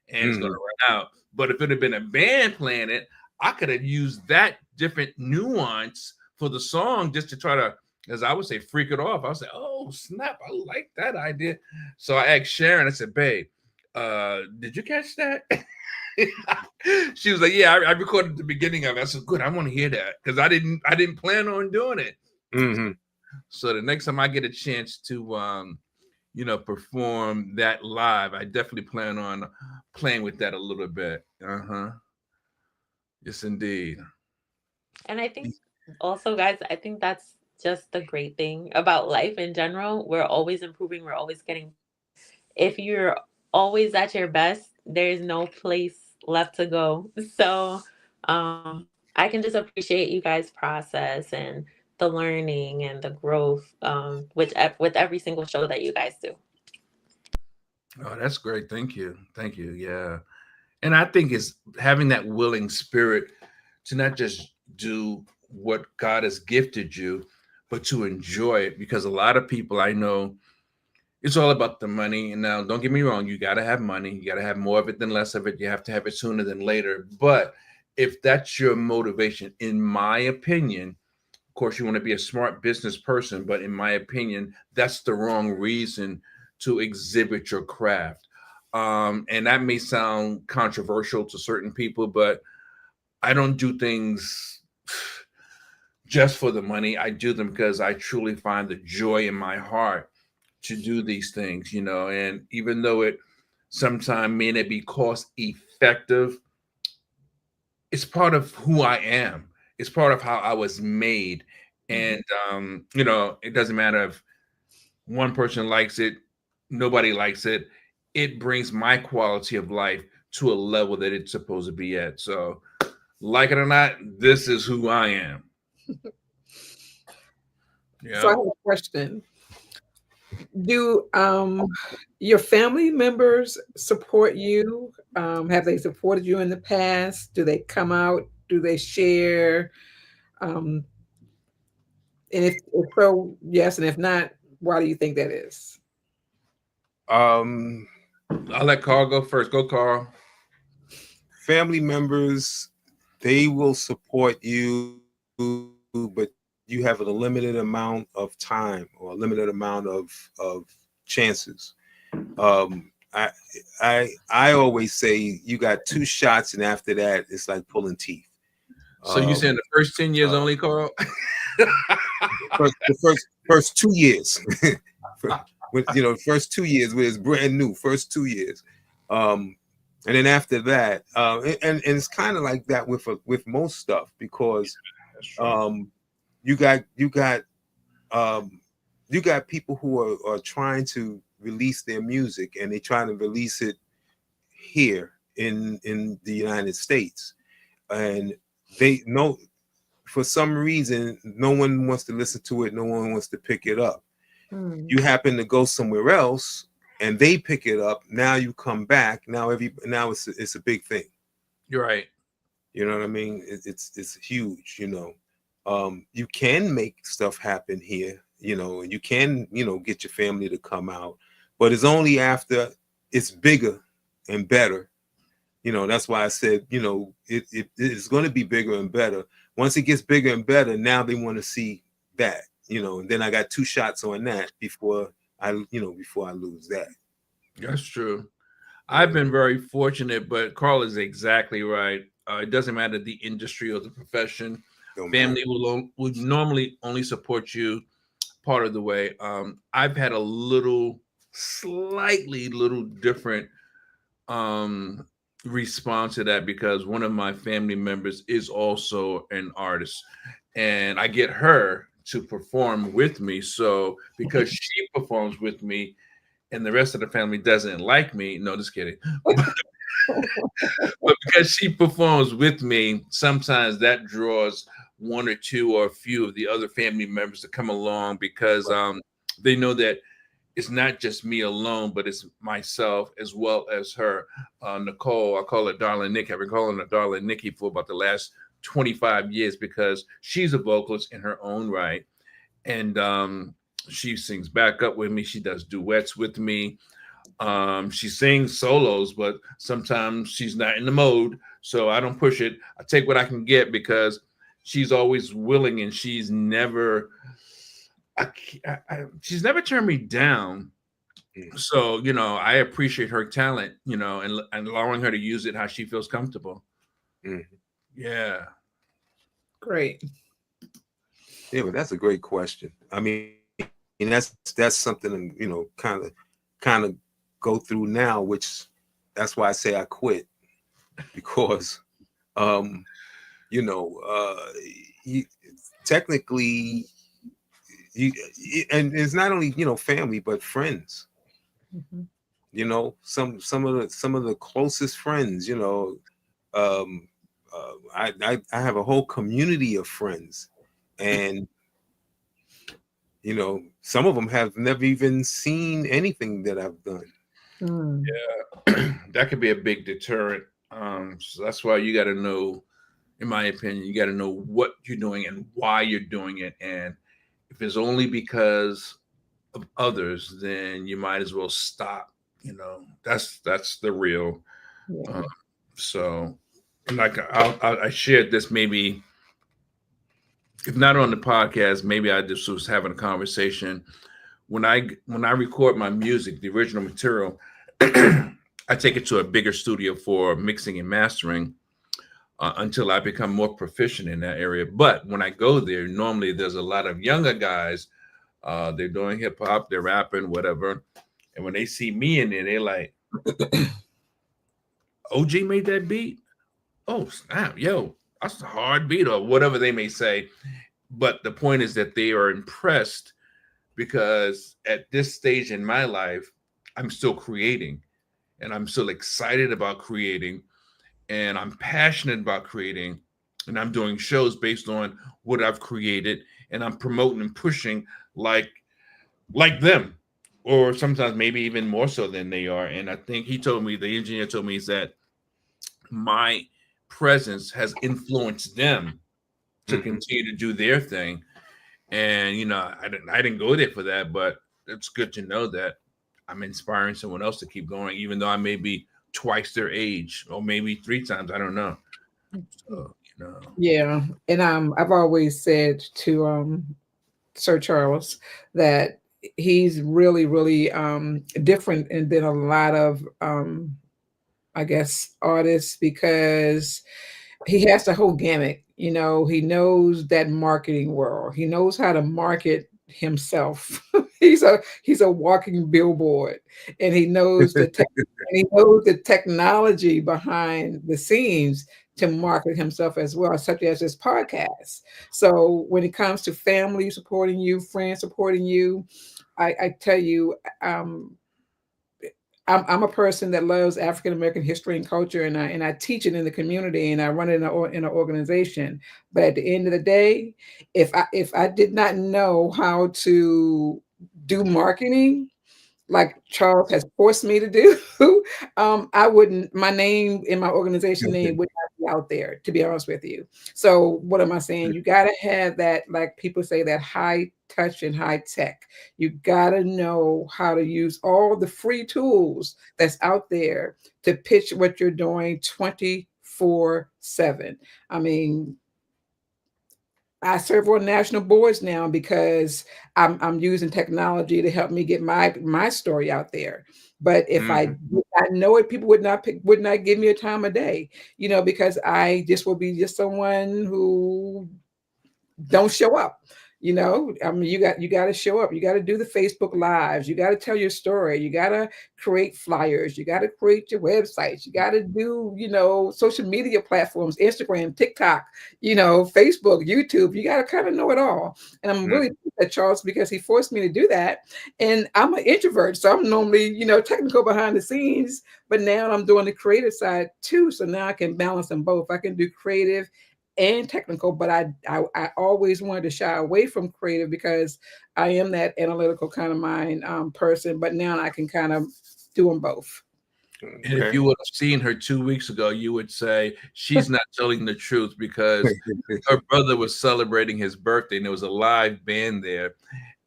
and it's gonna run out. But if it had been a band playing it, I could have used that different nuance for the song just to try to, as I would say, freak it off. I was like, oh snap, I like that idea. So I asked Sharon, I said, babe, did you catch that? She was like, yeah, I recorded the beginning of it. I said, good, I want to hear that, because I didn't plan on doing it. So the next time I get a chance to perform that live, I definitely plan on playing with that a little bit. Yes, indeed. And I think also, guys, I think that's just the great thing about life in general. We're always improving, we're always getting. If you're always at your best, there's no place left to go. So I can just appreciate you guys' process and the learning and the growth with every single show that you guys do. Oh, that's great. Thank you. Thank you. Yeah. And I think it's having that willing spirit to not just do what God has gifted you, but to enjoy it. Because a lot of people I know, it's all about the money. And now, don't get me wrong, you got to have money. You got to have more of it than less of it. You have to have it sooner than later. But if that's your motivation, in my opinion, of course, you want to be a smart business person, but in my opinion, that's the wrong reason to exhibit your craft. And that may sound controversial to certain people, but I don't do things just for the money. I do them because I truly find the joy in my heart to do these things, and even though it sometimes may not be cost effective, it's part of who I am. It's part of how I was made. And it doesn't matter if one person likes it, nobody likes it. It brings my quality of life to a level that it's supposed to be at. So, like it or not, this is who I am. So I have a question. Do your family members support you? Have they supported you in the past? Do they come out? Do they share? And if so, yes, and if not, why do you think that is? I'll let Carl go first. Go, Carl. Family members, they will support you, but you have a limited amount of time or a limited amount of chances. I always say you got 2 shots, and after that, it's like pulling teeth. So you saying the first 10 years only, Carl? the first 2 years. First 2 years where it's brand new, first 2 years. And then after that, and it's kind of like that with most stuff, because you got people who are trying to release their music, and they try to release it here in the United States, and they know for some reason no one wants to listen to it, no one wants to pick it up. You happen to go somewhere else and they pick it up. Now you come back. Now it's a big thing. You're right. You know what I mean? It's huge. You can make stuff happen here. And you can get your family to come out, but it's only after it's bigger and better. That's why I said it's going to be bigger and better. Once it gets bigger and better, now they want to see that. And then I got 2 shots on that before I lose that. That's true. I've been very fortunate, but Carl is exactly right. It doesn't matter the industry or the profession. Don't matter. Family will normally only support you part of the way. I've had a slightly little different um, response to that because one of my family members is also an artist, and I get her to perform with me. So because she performs with me, and the rest of the family doesn't like me, no, just kidding. But because she performs with me, sometimes that draws one or two or a few of the other family members to come along because they know that it's not just me alone, but it's myself as well as her. Nicole, I call her Darling Nikki. I've been calling her Darling Nikki for about the last 25 years because she's a vocalist in her own right. And she sings backup with me. She does duets with me. She sings solos, but sometimes she's not in the mode. So I don't push it. I take what I can get because she's always willing and she's never turned me down. So, I appreciate her talent, and allowing her to use it how she feels comfortable. Mhm. Yeah. Great. Yeah, but that's a great question. I mean, that's something kind of go through now, which that's why I say I quit because um, you know, you, technically, and it's not only family but friends. Mhm. Some of the closest friends. Um, I have a whole community of friends, and some of them have never even seen anything that I've done. Mm. That could be a big deterrent. So that's why you got to know, in my opinion, you got to know what you're doing and why you're doing it. And if it's only because of others, then you might as well stop. That's the real. Yeah. Um, so, and like I shared this maybe, if not on the podcast, maybe I just was having a conversation when I record my music, the original material. I take it to a bigger studio for mixing and mastering until I become more proficient in that area. But when I go there, normally there's a lot of younger guys. They're doing hip hop, they're rapping, whatever. And when they see me in there, they're like, "OG made that beat? Oh snap, yo, that's a hard beat," or whatever they may say. But the point is that they are impressed because at this stage in my life, I'm still creating and I'm still excited about creating and I'm passionate about creating and I'm doing shows based on what I've created and I'm promoting and pushing like them or sometimes maybe even more so than they are. And I think the engineer told me is that my presence has influenced them to Mhm. continue to do their thing. And I didn't go there for that, but it's good to know that I'm inspiring someone else to keep going, even though I may be twice their age or maybe three times. I don't know. So, Yeah. And I've always said to Sir Charles that he's really, really different than a lot of I guess artists because he has the whole gamut. He knows that marketing world. He knows how to market himself. he's a walking billboard, and he knows the technology behind the scenes to market himself as well, such as his podcast. So when it comes to family supporting you, friends supporting you, I tell you, I'm a person that loves African American history and culture, and I teach it in the community, and I run it in an organization. But at the end of the day, if I did not know how to do marketing, like Charles has forced me to do, I wouldn't, my name in my organization name would not be out there, to be honest with you. So what am I saying? You got to have that, like people say, that high touch and high tech. You got to know how to use all the free tools that's out there to pitch what you're doing 24/7. I mean, I serve on national boards now because I'm using technology to help me get my story out there. But if I Mhm. did not know it, people would not give me a time of day, because I just will be just someone who don't show up. I mean, you got to show up. You got to do the Facebook lives. You got to tell your story. You got to create flyers. You got to create your websites. You got to do, social media platforms, Instagram, TikTok, Facebook, YouTube. You got to kind of know it all. And I'm really at Charles because he forced me to do that. And I'm an introvert, so I'm normally, technical behind the scenes. But now I'm doing the creative side too. So now I can balance them both. I can do creative and technical, but I always wanted to shy away from creative because I am that analytical kind of mind person. But now I can kind of do them both. And if Okay. you would have seen her 2 weeks ago, you would say she's not telling the truth because her brother was celebrating his birthday and there was a live band there,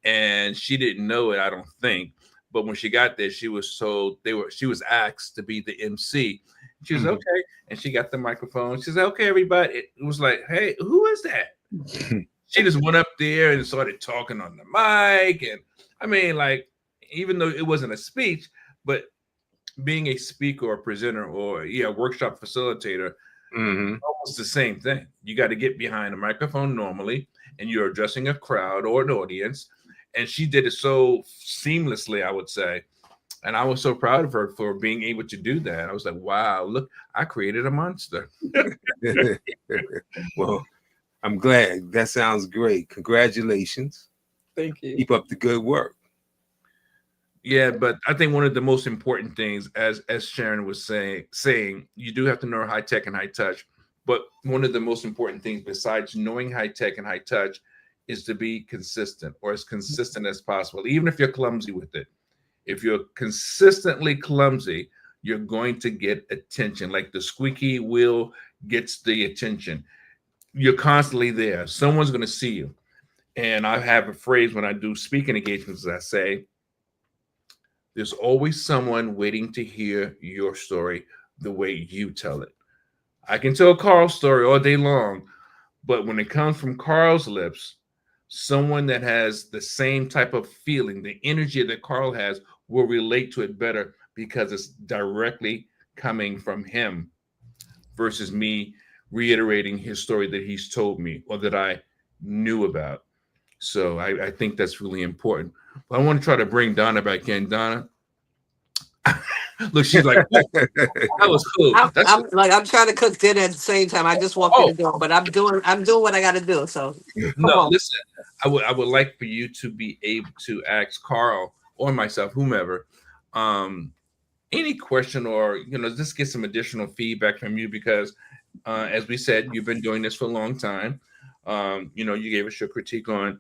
and she didn't know it, I don't think. But when she got there, she was told she was asked to be the MC. She was Mhm. okay, and she got the microphone. She said, "Okay, everybody." It was like, "Hey, who is that?" She just went up there and started talking on the mic, and I mean, like, even though it wasn't a speech, but being a speaker or presenter or workshop facilitator, Mhm. almost the same thing. You got to get behind a microphone normally, and you're addressing a crowd or an audience. And she did it so seamlessly, I would say. And I was so proud of her for being able to do that. I was like, wow, look, I created a monster. Well, I'm glad. That sounds great. Congratulations. Thank you. Keep up the good work. Yeah, but I think one of the most important things, as Sharon was saying, you do have to know high tech and high touch. But one of the most important things, besides knowing high tech and high touch, is to be consistent or as consistent as possible, even if you're clumsy with it. If you're consistently clumsy, you're going to get attention. Like the squeaky wheel gets the attention. You're constantly there. Someone's going to see you. And I have a phrase when I do speaking engagements, I say, there's always someone waiting to hear your story the way you tell it. I can tell Carl's story all day long, but when it comes from Carl's lips, someone that has the same type of feeling, the energy that Carl has, will relate to it better because it's directly coming from him versus me reiterating his story that he's told me or that I knew about. So I think that's really important. But I want to try to bring Donna back in. Donna, look, she's like, oh, that was cool. That's I'm trying to cook dinner at the same time. I just walked in oh the door, but I'm doing what I got to do. So come no. on. Listen, I would like for you to be able to ask Carl or myself, whomever, um, any question or just get some additional feedback from you because, as we said, you've been doing this for a long time. You gave us your critique on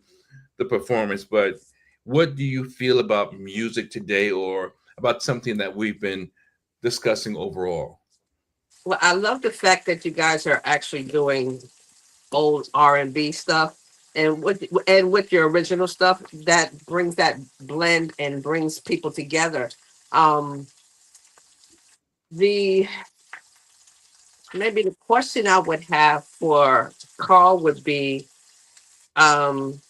the performance, but what do you feel about music today or about something that we've been discussing overall? Well, I love the fact that you guys are actually doing old R&B stuff, and with your original stuff that brings that blend and brings people together. Um, the Maybe the question I would have for Carl would be, um,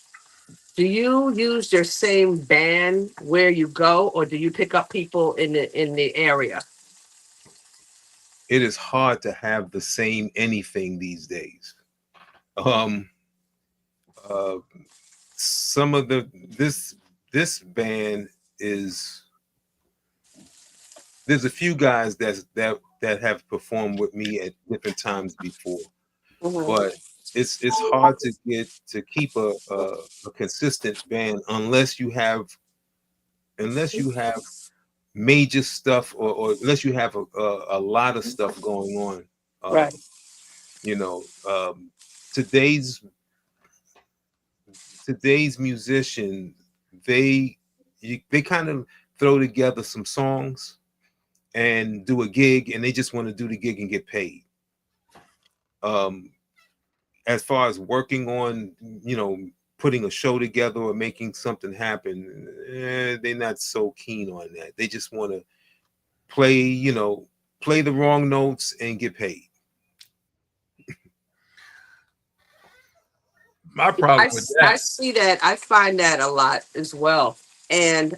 do you use your same band where you go, or do you pick up people in the area? It is hard to have the same anything these days. Um, uh, some of the this band is there's a few guys that have performed with me at different times before, Mhm. but it's hard to keep a consistent band unless you have major stuff or unless you have a lot of stuff going on. Right. You know, today's today's musician, they kind of throw together some songs and do a gig, and they just want to do the gig and get paid. Um, as far as working on, putting a show together or making something happen, they're not so keen on that. They just want to play, play the wrong notes and get paid. My I, problem with s- I that, see that. I find that a lot as well. And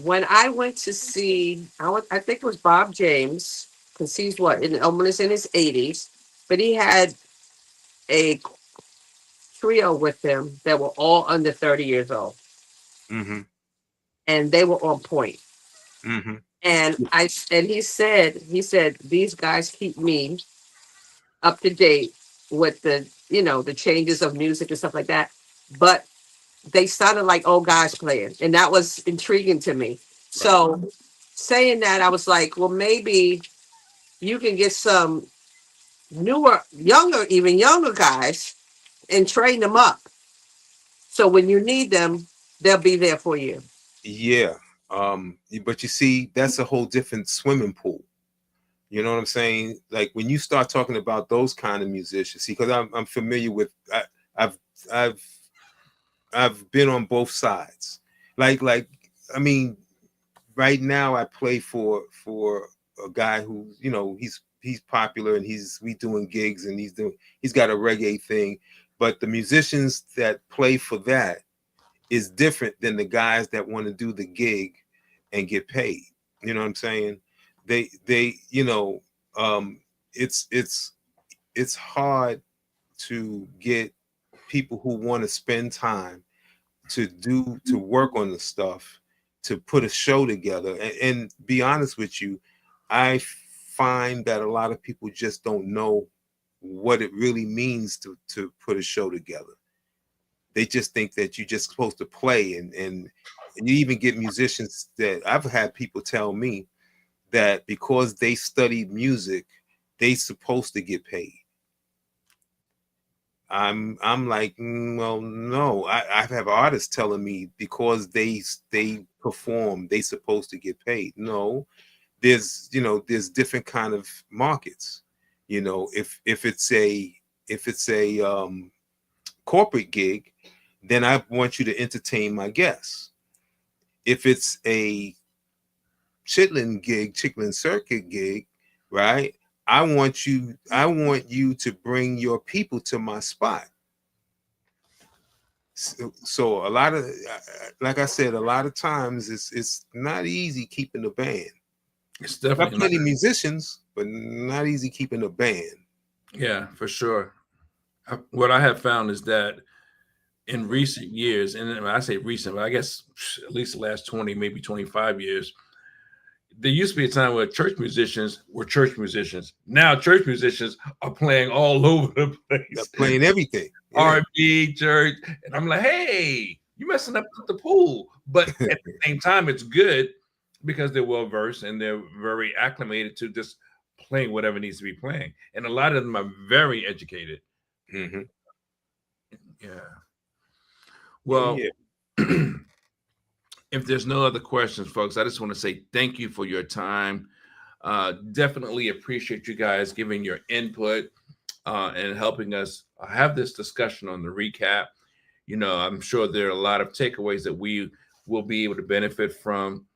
When I went to see, I think it was Bob James, because he's what, almost in his 80s, but he had a trio with him that were all under 30 years old, Mm-hmm. and they were on point. Mm-hmm. And he said these guys keep me up to date with the changes of music and stuff like that. But they sounded like old guys playing, and that was intriguing to me. Right. So saying that, I was like, well, maybe you can get some newer, younger, even younger guys and train them up. So when you need them, they'll be there for you. Yeah. But you see, that's a whole different swimming pool. You know what I'm saying? Like when you start talking about those kind of musicians, see, because I'm familiar with, I've I've I've been on both sides. Like I mean, right now I play for a guy who, he's popular, and we doing gigs, and he's got a reggae thing, but the musicians that play for that is different than the guys that want to do the gig and get paid. You know what I'm saying? They um it's hard to get people who want to spend time to work on the stuff, to put a show together. And be honest with you, I find that a lot of people just don't know what it really means to put a show together. They just think that you're just supposed to play, and you even get musicians that I've had people tell me that because they studied music, they supposed to get paid. I'm like, well, no. I have artists telling me because they perform, they supposed to get paid. No, there's different kind of markets. If it's a corporate gig, then I want you to entertain my guests. If it's a chitlin circuit gig, right? I want you to bring your people to my spot. So a lot of, like I said, a lot of times it's not easy keeping a band. It's Got definitely not. plenty of musicians, but not easy keeping a band. Yeah, for sure. What I have found is that in recent years, and when I say recent, but I guess at least the last 20, maybe 25 years, there used to be a time where church musicians were church musicians. Now church musicians are playing all over the They're place. playing everything. Yeah. R&B, church, and I'm like, hey, you messing up the pool. But at the same time, it's good because they're well versed and they're very acclimated to just playing whatever needs to be playing. And a lot of them are very educated. Mm-hmm. Yeah. Oh Well, yeah. if there's no other questions, folks, I just want to say thank you for your time. Definitely appreciate you guys giving your input and helping us have this discussion on the recap. I'm sure there are a lot of takeaways that we will be able to benefit from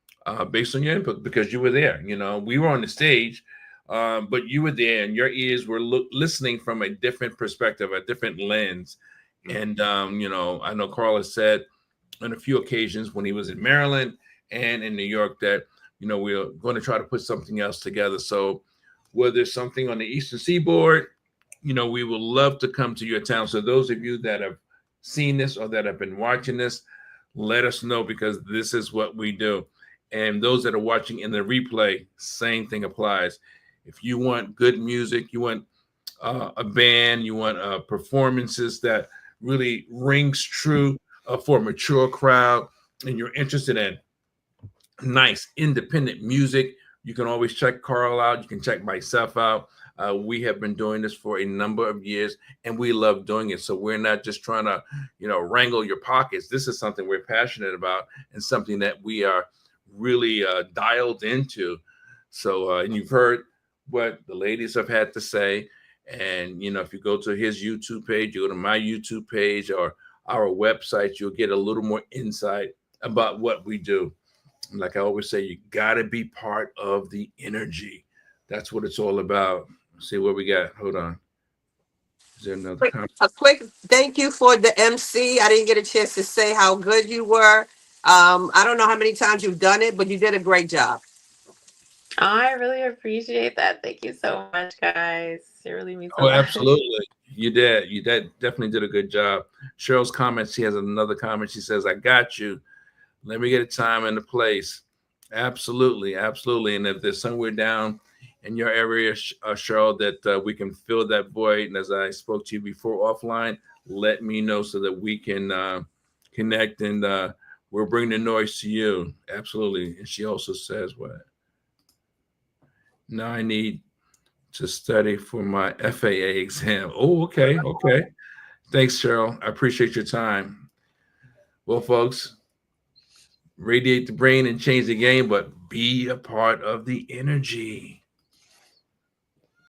based on your input because you were there. We were on the stage, but you were there and your ears were listening from a different perspective, a different lens. And, I know Carl has said on a few occasions when he was in Maryland and in New York that, we're going to try to put something else together. So whether there's something on the Eastern Seaboard, we would love to come to your town. So those of you that have seen this or that have been watching this, let us know because this is what we do. And those that are watching in the replay, same thing applies. If you want good music, you want a band, you want performances that really rings true for a mature crowd, and you're interested in nice independent music, you can always check Carl out. You can check myself out. We have been doing this for a number of years, and we love doing it. So we're not just trying to, wrangle your pockets. This is something we're passionate about and something that we are really dialed into. So, and you've heard what the ladies have had to say. And, if you go to his YouTube page, you go to my YouTube page or our website, you'll get a little more insight about what we do. Like I always say, you got to be part of the energy. That's what it's all about. Let's see what we got. Hold on. Is there another comment? A quick thank you for the MC. I didn't get a chance to say how good you were. I don't know how many times you've done it, but you did a great job. Oh, I really appreciate that. Thank you so much, guys. It really means a Oh, lot. absolutely. You did. You did definitely did a good job. Cheryl's comment. She has another comment. She says, "I got you. Let me get a time and a place." Absolutely, absolutely. And if there's somewhere down in your area, Cheryl, that we can fill that void, and as I spoke to you before offline, let me know so that we can connect, and we'll bring the noise to you. Absolutely. And she also says, "What? Now I need to study for my FAA exam." Oh, okay, okay. Thanks, Cheryl. I appreciate your time. Well, folks, radiate the brain and change the game, but be a part of the energy.